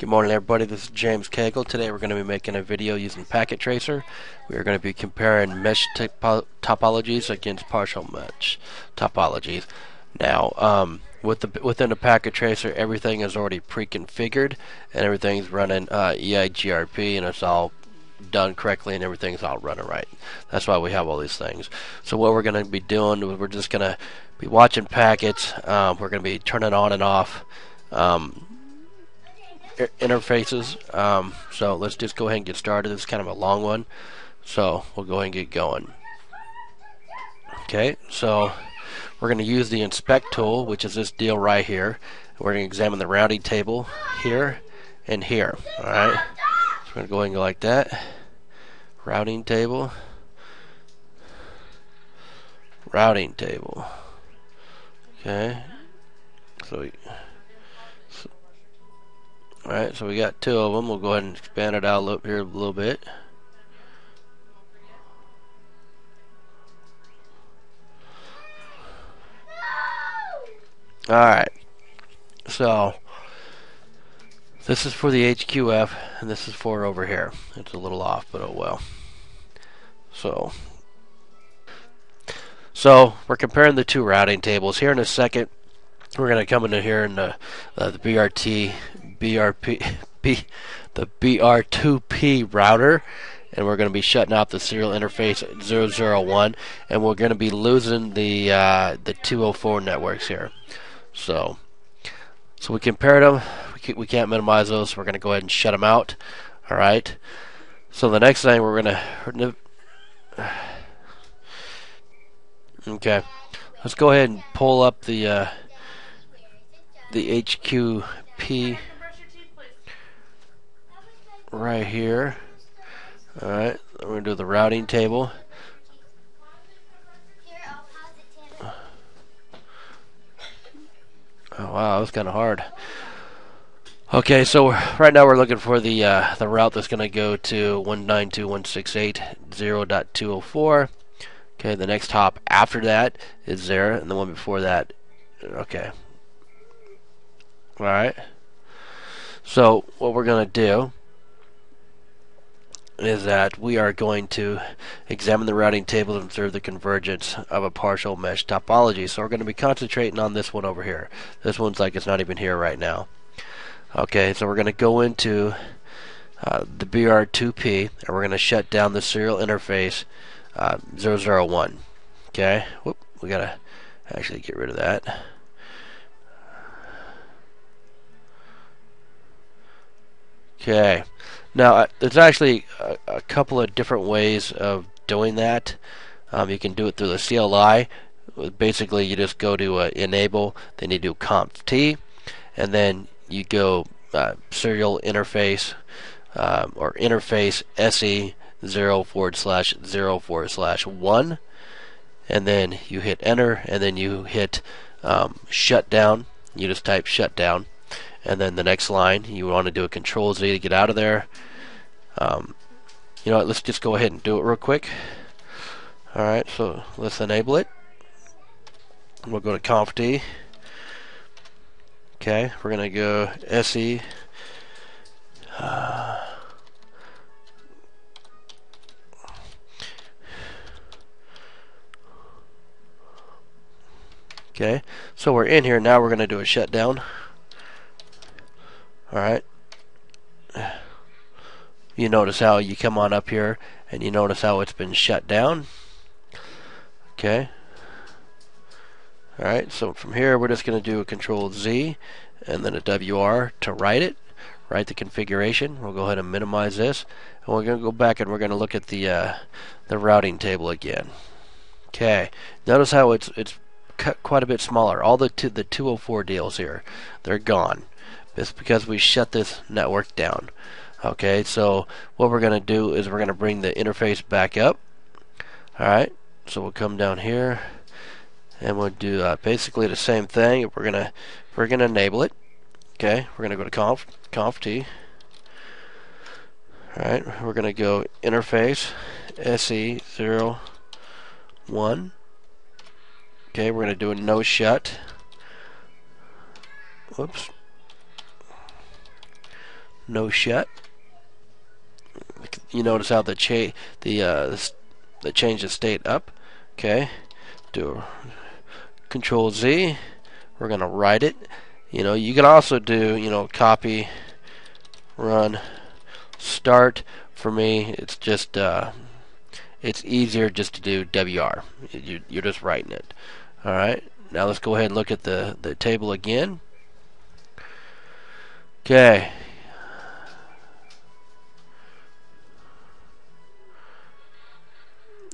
Good morning, everybody. This is James Cagle. Today we're going to be making a video using Packet Tracer. We are going to be comparing mesh topologies against partial mesh topologies. Now, within the Packet Tracer, everything is already pre-configured and everything's running EIGRP, and it's all done correctly and everything's all running right. That's why we have all these things. So what we're going to be doing is we're just going to be watching packets. We're going to be turning on and off interfaces. So let's just go ahead and get started. This is kind of a long one, so we'll go ahead and get going. Okay, so we're going to use the inspect tool, which is this deal right here. We're going to examine the routing table here and here. Alright, so we're going to go ahead and go like that. Routing table, routing table. Okay, alright, so we got two of them. We'll go ahead and expand it out here a little bit. Alright, so this is for the HQF and this is for over here. It's a little off, but oh well. So we're comparing the two routing tables. Here in a second, we're going to come into here in the BR2P router, and we're going to be shutting off the serial interface 001, and we're going to be losing the 204 networks here. So we compared them. We can't minimize those, so we're going to go ahead and shut them out. All right. So the next thing we're going to let's go ahead and pull up the HQP right here. Alright, we're going to do the routing table. Oh wow, that was kind of hard. Okay, so right now we're looking for the route that's going to go to 192.168.0.204. Okay, the next hop after that is there, and the one before that. Okay. Alright. So what we're going to do is that we are going to examine the routing table and observe the convergence of a partial mesh topology. So we're going to be concentrating on this one over here. This one's like it's not even here right now. Okay, so we're going to go into the BR2P, and we're going to shut down the serial interface 001. Okay, whoop, we got to actually get rid of that. Okay, now there's actually a couple of different ways of doing that. You can do it through the CLI. Basically, you just go to enable, then you do conft, and then you go serial interface or interface SE 0/0/1, and then you hit enter, and then you hit shutdown. You just type shutdown. And then the next line, you want to do a Control Z to get out of there. You know what, let's just go ahead and do it real quick. Alright, so let's enable it. We'll go to conft. Okay, we're going to go SE. Okay, so we're in here now. We're going to do a shutdown. Alright, you notice how you come on up here and you notice how it's been shut down. Okay, alright, so from here we're just going to do a Control Z and then a WR to write the configuration. We'll go ahead and minimize this, and we're going to go back and we're going to look at the routing table again. Okay, notice how it's cut quite a bit smaller. All the 204 deals here, they're gone. It's because we shut this network down. Okay, so what we're going to do is we're going to bring the interface back up. Alright, so we'll come down here and we'll do basically the same thing. We're going to enable it. Okay, we're going to go to conft. Alright, we're going to go interface SE01. Okay, we're going to do a no shut. Whoops. no shut. You notice how the change the state up. Okay, do Control Z. We're gonna write it. You can also do copy, run, start. For me, it's just it's easier just to do WR. You're just writing it. All right. Now let's go ahead and look at the table again. Okay.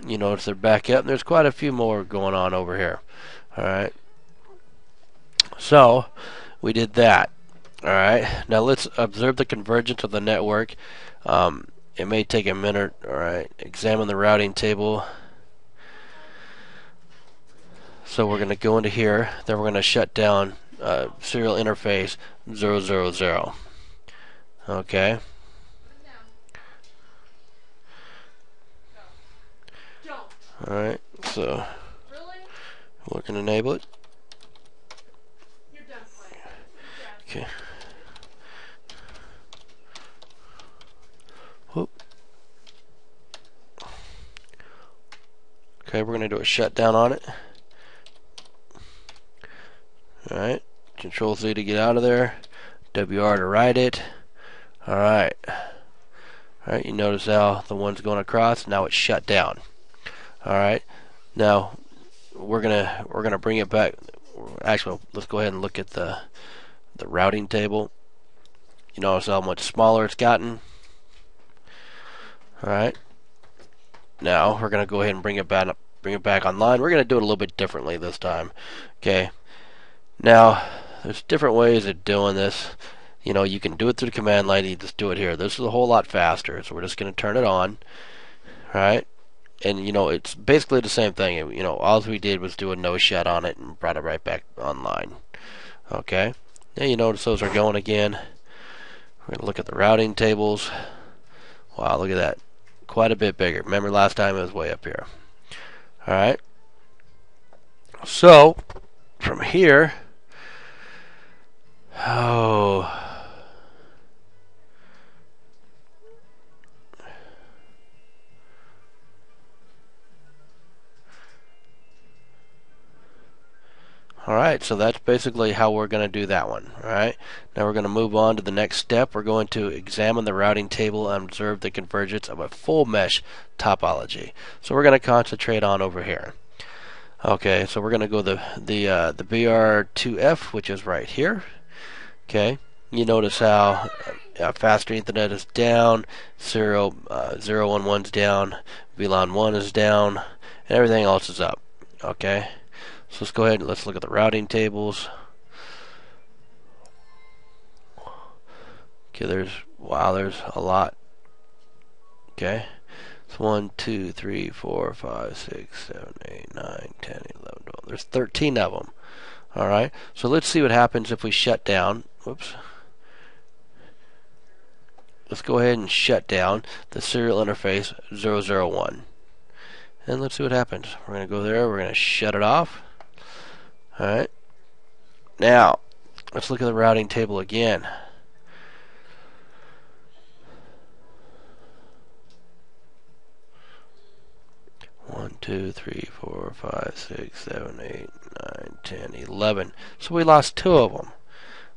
You notice they're back up, and there's quite a few more going on over here. All right. So we did that. All right. Now let's observe the convergence of the network. It may take a minute. All right. Examine the routing table. So we're going to go into here. Then we're going to shut down serial interface 000. Okay. All right. So we can enable it. Okay. Whoop. Okay, we're going to do a shutdown on it. Alright, Control Z to get out of there, WR to write it. Alright. Alright, you notice how the one's going across, now it's shut down. Alright. Now we're gonna bring it back. Actually, let's go ahead and look at the routing table. You notice how much smaller it's gotten. Alright. Now we're gonna go ahead and bring it back online. We're gonna do it a little bit differently this time. Okay. Now there's different ways of doing this. You can do it through the command line. You just do it here. This is a whole lot faster. So we're just gonna turn it on. Alright. And it's basically the same thing. All we did was do a no shut on it and brought it right back online. Okay. Now you notice those are going again. We're going to look at the routing tables. Wow, look at that. Quite a bit bigger. Remember last time it was way up here. Alright. So, from here, Alright, so that's basically how we're going to do that one. Alright, now we're going to move on to the next step. We're going to examine the routing table and observe the convergence of a full mesh topology. So we're going to concentrate on over here. Okay, so we're going to go the BR2F, which is right here. Okay, you notice how faster Ethernet is down, 011's down, VLAN 1 is down, and everything else is up. Okay. So let's go ahead and let's look at the routing tables. Okay, there's a lot. Okay. It's 1, 2, 3, 4, 5, 6, 7, 8, 9, 10, 11, 12. There's 13 of them. Alright. So let's see what happens if we shut down. Whoops. Let's go ahead and shut down the serial interface 001. And let's see what happens. We're going to go there. We're going to shut it off. Alright. Now, let's look at the routing table again. One, 2, 3, 4, 5, 6, 7, 8, 9, 10, 11. So we lost 2 of them.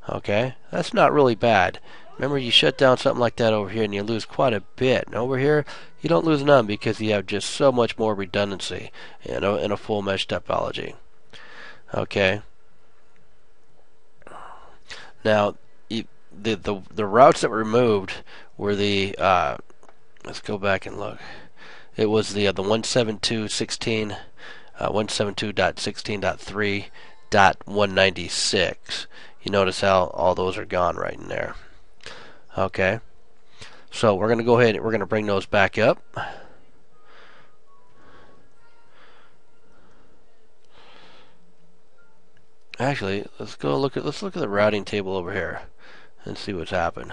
Okay, that's not really bad. Remember, you shut down something like that over here and you lose quite a bit. And over here, you don't lose none because you have just so much more redundancy in a full mesh topology. Okay. Now, the routes that were removed were the let's go back and look. It was the 172.16, 172.16.3.196. You notice how all those are gone right in there. Okay. So we're going to go ahead and we're going to bring those back up. Actually, let's look at the routing table over here and see what's happened.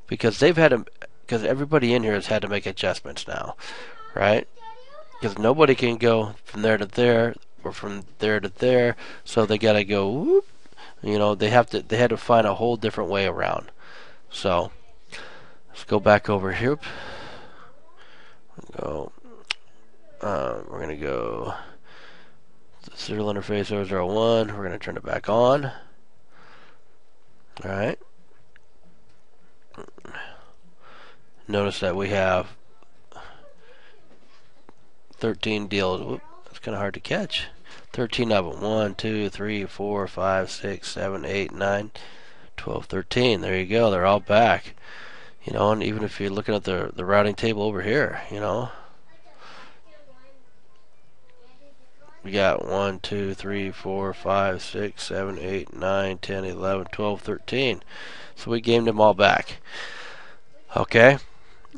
Because everybody in here has had to make adjustments now, right? Because nobody can go from there to there or from there to there, so they got to go whoop. They had to find a whole different way around. So Let's go back over here. Go. We're gonna go serial interface 001. We're gonna turn it back on. All right. Notice that we have 13 deals. Whoop, that's kind of hard to catch. 13 of them. 1, 2, 3, 4, 5, 6, 7, 8, 9, 12, 13. There you go. They're all back. You know, and even if you're looking at the routing table over here, you know, we got 1, 2, 3, 4, 5, 6, 7, 8, 9, 10, 11, 12, 13. So we gamed them all back. Okay.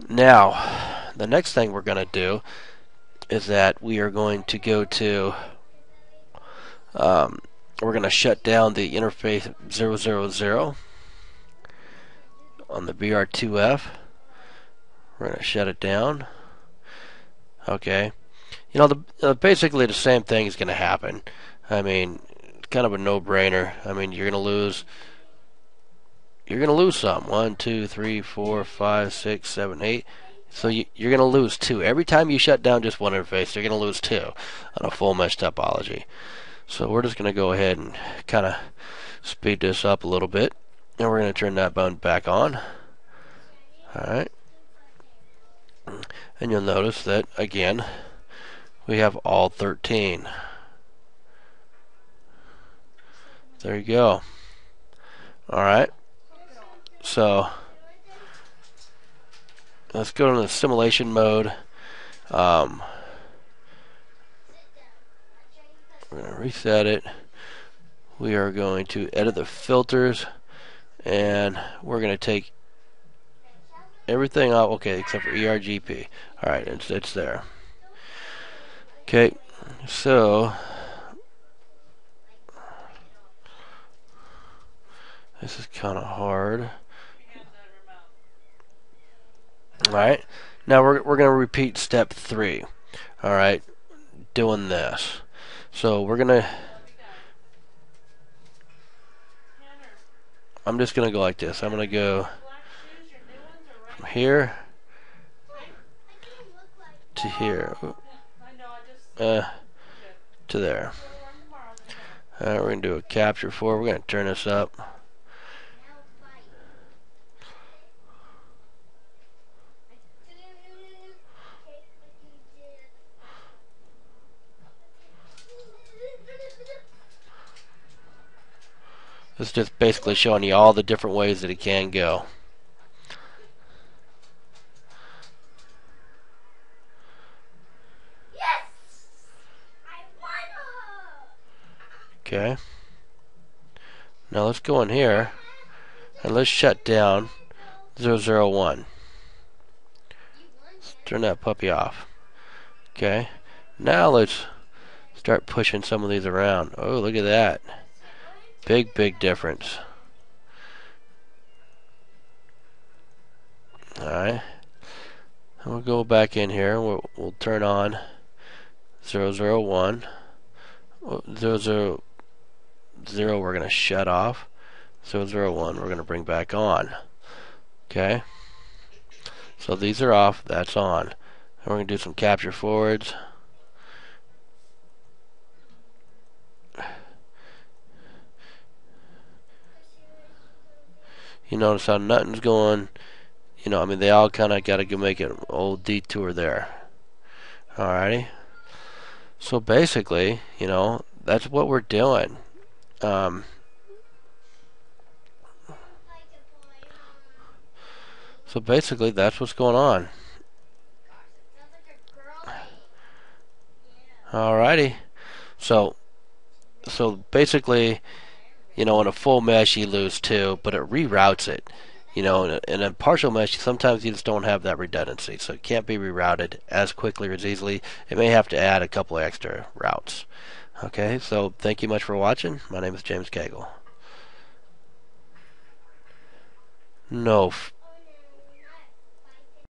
Now, the next thing we're going to do is that we are going to go to, we're going to shut down the interface 000 on the BR2F. We're going to shut it down. Okay. You know, basically the same thing is going to happen. I mean, it's kind of a no-brainer. I mean, you're going to lose some. 1, 2, 3, 4, 5, 6, 7, 8. So you're going to lose 2. Every time you shut down just one interface, you're going to lose 2 on a full mesh topology. So we're just going to go ahead and kind of speed this up a little bit. And we're going to turn that button back on. Alright. And you'll notice that, again, we have all 13. There you go. Alright. So let's go to the simulation mode. We're going to reset it. We are going to edit the filters, and we're going to take everything out, okay, except for ERGP. Alright, it's there. Okay, so this is kind of hard. Alright, now we're going to repeat step 3. Alright, doing this. So we're going to, I'm just going to go like this. I'm going to go from here to here. To there. Alright, we're going to do a capture 4. We're going to turn this up. It's just basically showing you all the different ways that it can go. Okay. Now let's go in here and let's shut down 001. Let's turn that puppy off. Okay. Now let's start pushing some of these around. Oh, look at that. Big difference. Alright. And we'll go back in here. We'll turn on 001. 000 we're going to shut off. 001 we're going to bring back on. Okay. So these are off. That's on. And we're going to do some capture forwards. You notice how nothing's going, you know, I mean, they all kind of got to go make an old detour there. Alrighty. So basically, you know, that's what we're doing. So basically, that's what's going on. Alrighty. So basically, you know, in a full mesh you lose 2, but it reroutes it. You know, in a partial mesh, sometimes you just don't have that redundancy, so it can't be rerouted as quickly or as easily. It may have to add a couple extra routes. Okay, so thank you much for watching. My name is James Cagle. No.